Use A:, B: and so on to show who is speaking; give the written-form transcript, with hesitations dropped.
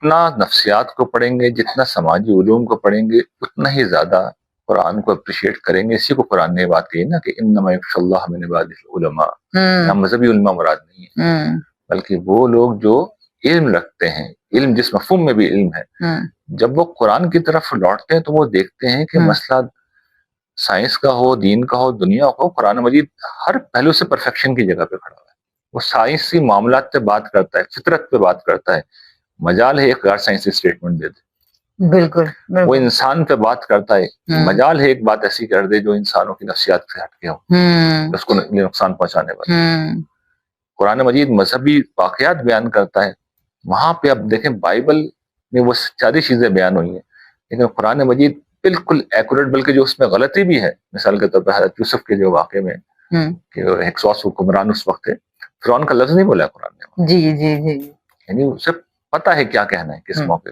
A: جتنا نفسیات کو پڑھیں گے، جتنا سماجی علوم کو پڑھیں گے، اتنا ہی زیادہ قرآن کو اپریشیٹ کریں گے. اسی کو قرآن نے بات کہی نا کہ انما یخشی اللہ من عبادہ العلماء. یہاں مذہبی علماء مراد نہیں ہے، بلکہ وہ لوگ جو علم رکھتے ہیں، علم جس مفہوم میں بھی علم ہے. جب وہ قرآن کی طرف لوٹتے ہیں تو وہ دیکھتے ہیں کہ مسئلہ سائنس کا ہو، دین کا ہو، دنیا ہو، قرآن مجید ہر پہلو سے پرفیکشن کی جگہ پہ کھڑا ہوا ہے. وہ سائنسی معاملات پہ بات کرتا ہے، فطرت پہ بات کرتا ہے. مجال ہے ایک غیر سائنسی اسٹیٹمنٹ دے دے.
B: بالکل.
A: وہ انسان پہ بات کرتا ہے، مجال ہے ایک بات ایسی کر دے جو انسانوں کی نفسیات سے ہٹ کے ہو، اس کو نقصان پہنچانے والی. قرآن مجید مذہبی واقعات بیان کرتا ہے. وہاں پہ اب دیکھیں بائبل میں وہ ساری چیزیں بیان ہوئی ہیں، لیکن قرآن مجید بالکل ایکوریٹ، بلکہ جو اس میں غلطی بھی ہے، مثال کے طور پہ حضرت یوسف کے جو واقعے میں کہ ہکسوس حکمران اس وقت ہے، فرعون کا لفظ نہیں بولا قرآن نے.
B: جی جی جی،
A: یعنی اسے پتہ ہے کیا کہنا ہے کس موقع.